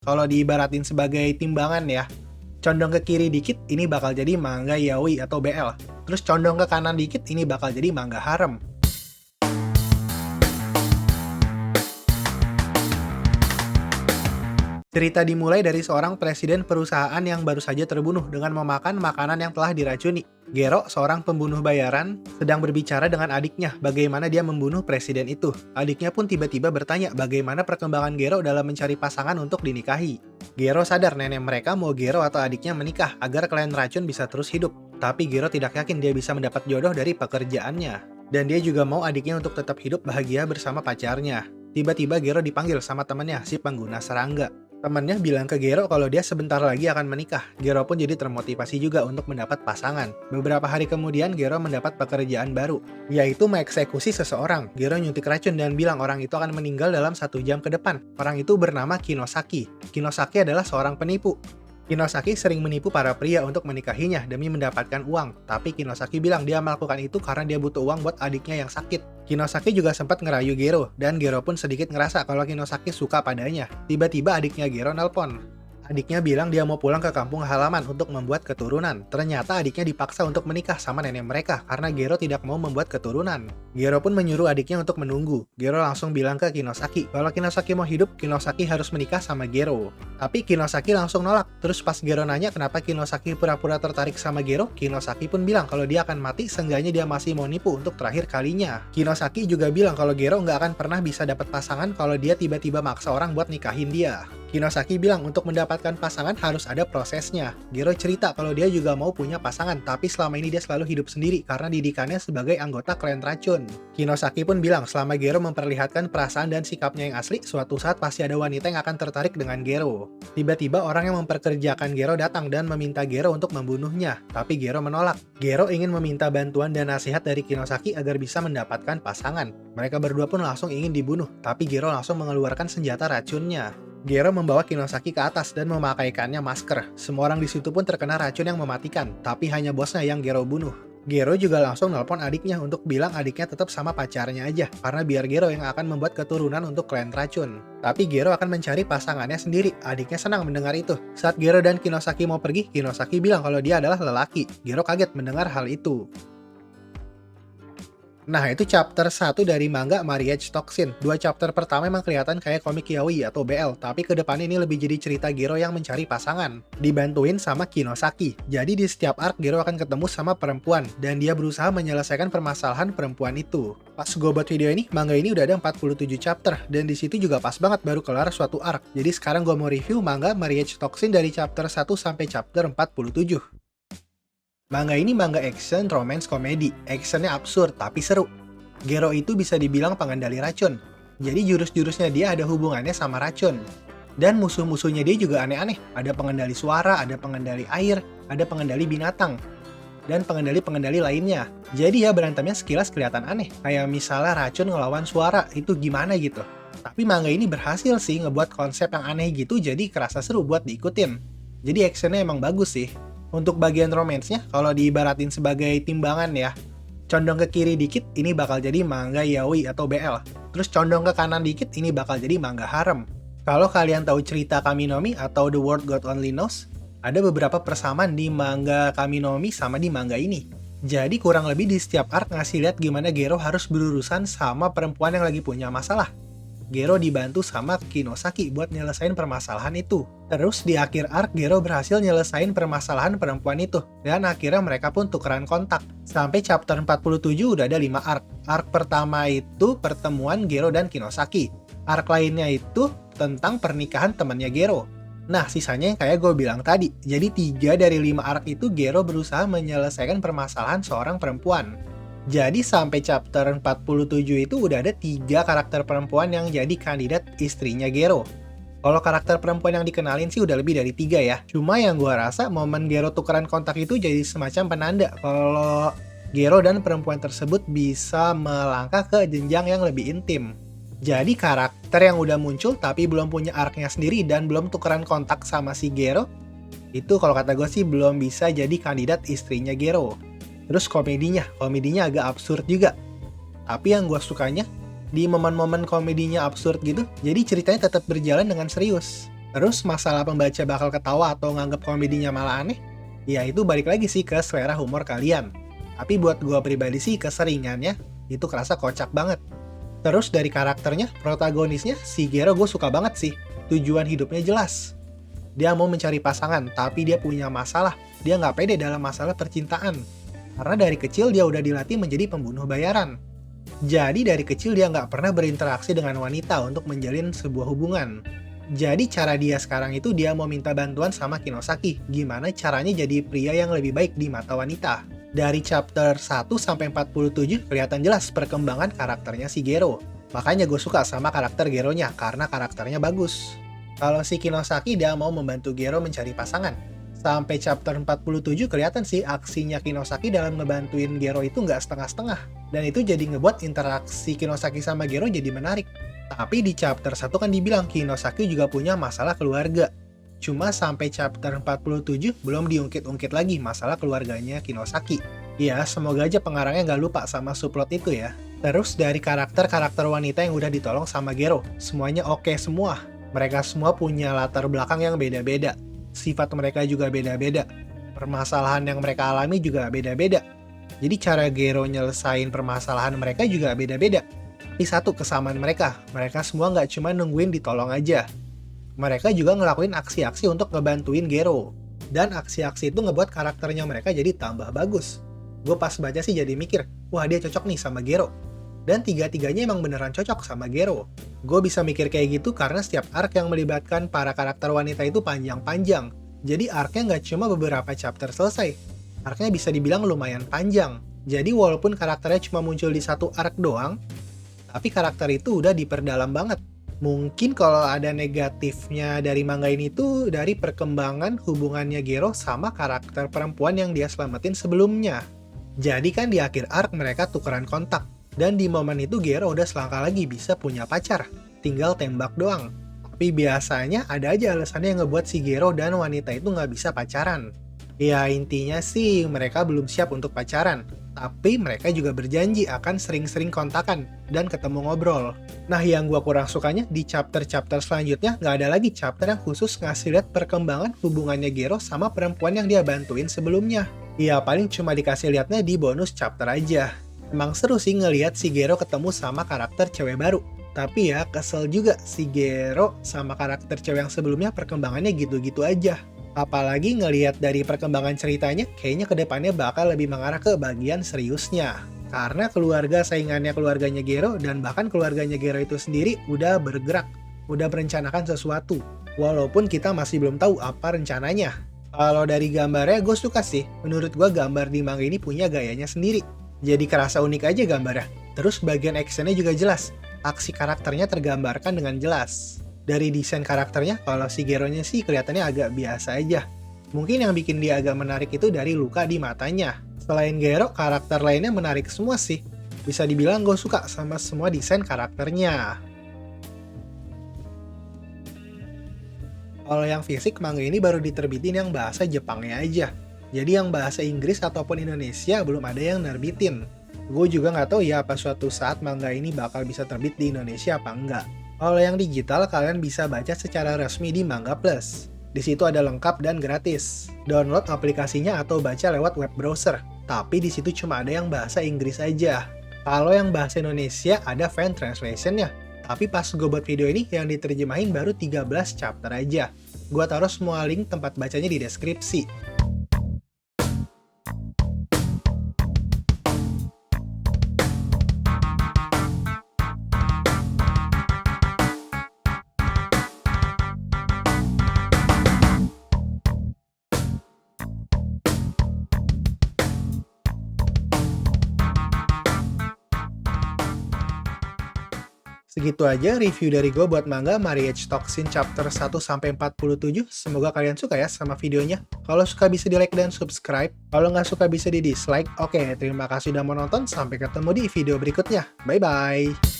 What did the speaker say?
Kalau diibaratin sebagai timbangan ya, condong ke kiri dikit ini bakal jadi manga yaoi atau BL. Terus condong ke kanan dikit ini bakal jadi manga harem. Cerita dimulai dari seorang presiden perusahaan yang baru saja terbunuh dengan memakan makanan yang telah diracuni. Gero, seorang pembunuh bayaran, sedang berbicara dengan adiknya bagaimana dia membunuh presiden itu. Adiknya pun tiba-tiba bertanya bagaimana perkembangan Gero dalam mencari pasangan untuk dinikahi. Gero sadar nenek mereka mau Gero atau adiknya menikah agar klien racun bisa terus hidup. Tapi Gero tidak yakin dia bisa mendapat jodoh dari pekerjaannya. Dan dia juga mau adiknya untuk tetap hidup bahagia bersama pacarnya. Tiba-tiba Gero dipanggil sama temannya, si pengguna serangga. Temannya bilang ke Gero kalau dia sebentar lagi akan menikah. Gero pun jadi termotivasi juga untuk mendapat pasangan. Beberapa hari kemudian Gero mendapat pekerjaan baru, yaitu mengeksekusi seseorang. Gero nyuntik racun dan bilang orang itu akan meninggal dalam 1 jam ke depan. Orang itu bernama Kinosaki. Kinosaki adalah seorang penipu. Kinosaki sering menipu para pria untuk menikahinya demi mendapatkan uang. Tapi Kinosaki bilang dia melakukan itu karena dia butuh uang buat adiknya yang sakit. Kinosaki juga sempat ngerayu Gero, dan Gero pun sedikit ngerasa kalau Kinosaki suka padanya. Tiba-tiba adiknya Gero nelpon. Adiknya bilang dia mau pulang ke kampung halaman untuk membuat keturunan. Ternyata adiknya dipaksa untuk menikah sama nenek mereka karena Gero tidak mau membuat keturunan. Gero pun menyuruh adiknya untuk menunggu. Gero langsung bilang ke Kinosaki, kalau Kinosaki mau hidup, Kinosaki harus menikah sama Gero. Tapi Kinosaki langsung nolak. Terus pas Gero nanya kenapa Kinosaki pura-pura tertarik sama Gero, Kinosaki pun bilang kalau dia akan mati, seenggaknya dia masih mau nipu untuk terakhir kalinya. Kinosaki juga bilang kalau Gero nggak akan pernah bisa dapat pasangan kalau dia tiba-tiba maksa orang buat nikahin dia. Kinosaki bilang untuk mendapatkan pasangan harus ada prosesnya. Gero cerita kalau dia juga mau punya pasangan, tapi selama ini dia selalu hidup sendiri karena didikannya sebagai anggota klien racun. Kinosaki pun bilang selama Gero memperlihatkan perasaan dan sikapnya yang asli, suatu saat pasti ada wanita yang akan tertarik dengan Gero. Tiba-tiba orang yang memperkerjakan Gero datang dan meminta Gero untuk membunuhnya, tapi Gero menolak. Gero ingin meminta bantuan dan nasihat dari Kinosaki agar bisa mendapatkan pasangan. Mereka berdua pun langsung ingin dibunuh, tapi Gero langsung mengeluarkan senjata racunnya. Gero membawa Kinosaki ke atas dan memakaikannya masker. Semua orang di situ pun terkena racun yang mematikan, tapi hanya bosnya yang Gero bunuh. Gero juga langsung nelpon adiknya untuk bilang adiknya tetap sama pacarnya aja, karena biar Gero yang akan membuat keturunan untuk klien racun. Tapi Gero akan mencari pasangannya sendiri. Adiknya senang mendengar itu. Saat Gero dan Kinosaki mau pergi, Kinosaki bilang kalau dia adalah lelaki. Gero kaget mendengar hal itu. Nah, itu chapter 1 dari manga Marriage Toxin. 2 chapter pertama emang kelihatan kayak komik yaoi atau BL, tapi kedepannya ini lebih jadi cerita Gero yang mencari pasangan. Dibantuin sama Kinosaki. Jadi di setiap arc Gero akan ketemu sama perempuan, dan dia berusaha menyelesaikan permasalahan perempuan itu. Pas gue buat video ini, manga ini udah ada 47 chapter, dan di situ juga pas banget baru kelar suatu arc. Jadi sekarang gue mau review manga Marriage Toxin dari chapter 1 sampai chapter 47. Manga ini manga action, romance, komedi. Actionnya absurd, tapi seru. Gero itu bisa dibilang pengendali racun. Jadi jurus-jurusnya dia ada hubungannya sama racun. Dan musuh-musuhnya dia juga aneh-aneh. Ada pengendali suara, ada pengendali air, ada pengendali binatang, dan pengendali-pengendali lainnya. Jadi ya berantemnya sekilas kelihatan aneh. Kayak misalnya racun ngelawan suara, itu gimana gitu. Tapi manga ini berhasil sih ngebuat konsep yang aneh gitu jadi kerasa seru buat diikutin. Jadi actionnya emang bagus sih. Untuk bagian romansnya, kalau diibaratin sebagai timbangan ya, condong ke kiri dikit, ini bakal jadi manga yaoi atau BL. Terus condong ke kanan dikit, ini bakal jadi manga harem. Kalau kalian tahu cerita Kaminomi atau The World God Only Knows, ada beberapa persamaan di manga Kaminomi sama di manga ini. Jadi kurang lebih di setiap arc ngasih lihat gimana Gero harus berurusan sama perempuan yang lagi punya masalah. Gero dibantu sama Kinosaki buat nyelesain permasalahan itu. Terus di akhir arc Gero berhasil nyelesain permasalahan perempuan itu. Dan akhirnya mereka pun tukeran kontak. Sampai chapter 47 udah ada 5 arc. Arc pertama itu pertemuan Gero dan Kinosaki. Arc lainnya itu tentang pernikahan temannya Gero. Nah sisanya yang kayak gue bilang tadi. Jadi 3 dari 5 arc itu Gero berusaha menyelesaikan permasalahan seorang perempuan. Jadi sampai chapter 47 itu udah ada 3 karakter perempuan yang jadi kandidat istrinya Gero. Kalau karakter perempuan yang dikenalin sih udah lebih dari 3 ya. Cuma yang gua rasa momen Gero tukeran kontak itu jadi semacam penanda kalau Gero dan perempuan tersebut bisa melangkah ke jenjang yang lebih intim. Jadi karakter yang udah muncul tapi belum punya arc-nya sendiri dan belum tukeran kontak sama si Gero, itu kalau kata gue sih belum bisa jadi kandidat istrinya Gero. Terus komedinya agak absurd juga. Tapi yang gue sukanya, di momen-momen komedinya absurd gitu, jadi ceritanya tetap berjalan dengan serius. Terus masalah pembaca bakal ketawa atau nganggep komedinya malah aneh, ya itu balik lagi sih ke selera humor kalian. Tapi buat gua pribadi sih keseringannya itu kerasa kocak banget. Terus dari karakternya, protagonisnya, si Gero gue suka banget sih. Tujuan hidupnya jelas. Dia mau mencari pasangan, tapi dia punya masalah. Dia nggak pede dalam masalah percintaan. Karena dari kecil dia udah dilatih menjadi pembunuh bayaran. Jadi dari kecil dia nggak pernah berinteraksi dengan wanita untuk menjalin sebuah hubungan. Jadi cara dia sekarang itu dia mau minta bantuan sama Kinosaki. Gimana caranya jadi pria yang lebih baik di mata wanita. Dari chapter 1 sampai 47 kelihatan jelas perkembangan karakternya si Gero. Makanya gue suka sama karakter Geronya karena karakternya bagus. Kalau si Kinosaki dia mau membantu Gero mencari pasangan. Sampai chapter 47 kelihatan sih aksinya Kinosaki dalam ngebantuin Gero itu nggak setengah-setengah. Dan itu jadi ngebuat interaksi Kinosaki sama Gero jadi menarik. Tapi di chapter 1 kan dibilang Kinosaki juga punya masalah keluarga. Cuma sampai chapter 47 belum diungkit-ungkit lagi masalah keluarganya Kinosaki. Ya, semoga aja pengarangnya nggak lupa sama subplot itu ya. Terus dari karakter-karakter wanita yang udah ditolong sama Gero, semuanya oke semua. Mereka semua punya latar belakang yang beda-beda. Sifat mereka juga beda-beda. Permasalahan yang mereka alami juga beda-beda. Jadi cara Gero nyelesain permasalahan mereka juga beda-beda. Tapi satu kesamaan mereka semua nggak cuma nungguin ditolong aja. Mereka juga ngelakuin aksi-aksi untuk ngebantuin Gero. Dan aksi-aksi itu ngebuat karakternya mereka jadi tambah bagus. Gue pas baca sih jadi mikir, wah dia cocok nih sama Gero. Dan tiga-tiganya emang beneran cocok sama Gero. Gue bisa mikir kayak gitu karena setiap arc yang melibatkan para karakter wanita itu panjang-panjang. Jadi arc-nya nggak cuma beberapa chapter selesai. Arc-nya bisa dibilang lumayan panjang. Jadi walaupun karakternya cuma muncul di satu arc doang, tapi karakter itu udah diperdalam banget. Mungkin kalau ada negatifnya dari manga ini tuh dari perkembangan hubungannya Gero sama karakter perempuan yang dia selamatin sebelumnya. Jadi kan di akhir arc mereka tukeran kontak. Dan di momen itu Gero udah selangkah lagi bisa punya pacar. Tinggal tembak doang. Tapi biasanya ada aja alasannya yang ngebuat si Gero dan wanita itu nggak bisa pacaran. Ya intinya sih mereka belum siap untuk pacaran. Tapi mereka juga berjanji akan sering-sering kontakan dan ketemu ngobrol. Nah yang gua kurang sukanya di chapter-chapter selanjutnya nggak ada lagi chapter yang khusus ngasih lihat perkembangan hubungannya Gero sama perempuan yang dia bantuin sebelumnya. Ya paling cuma dikasih lihatnya di bonus chapter aja. Emang seru sih ngelihat si Gero ketemu sama karakter cewek baru. Tapi ya kesel juga si Gero sama karakter cewek yang sebelumnya perkembangannya gitu-gitu aja. Apalagi ngelihat dari perkembangan ceritanya, kayaknya kedepannya bakal lebih mengarah ke bagian seriusnya. Karena keluarga saingannya keluarganya Gero dan bahkan keluarganya Gero itu sendiri udah bergerak, udah merencanakan sesuatu. Walaupun kita masih belum tahu apa rencananya. Kalau dari gambarnya gue suka sih, menurut gue gambar di manga ini punya gayanya sendiri. Jadi kerasa unik aja gambarnya. Terus bagian actionnya juga jelas, aksi karakternya tergambarkan dengan jelas. Dari desain karakternya, kalau si Gero-nya sih kelihatannya agak biasa aja. Mungkin yang bikin dia agak menarik itu dari luka di matanya. Selain Gero, karakter lainnya menarik semua sih. Bisa dibilang gue suka sama semua desain karakternya. Kalau yang fisik, manga ini baru diterbitin yang bahasa Jepangnya aja. Jadi yang bahasa Inggris ataupun Indonesia belum ada yang nerbitin. Gue juga nggak tahu ya apa suatu saat manga ini bakal bisa terbit di Indonesia apa enggak. Kalau yang digital, kalian bisa baca secara resmi di Manga Plus. Di situ ada lengkap dan gratis. Download aplikasinya atau baca lewat web browser. Tapi di situ cuma ada yang bahasa Inggris aja. Kalau yang bahasa Indonesia ada fan translation-nya. Tapi pas gue buat video ini, yang diterjemahin baru 13 chapter aja. Gue taruh semua link tempat bacanya di deskripsi. Segitu aja review dari gue buat manga Marriage Toxin chapter 1-47. Semoga kalian suka ya sama videonya. Kalau suka bisa di like dan subscribe. Kalau nggak suka bisa di dislike. Oke, terima kasih udah mau nonton. Sampai ketemu di video berikutnya. Bye-bye.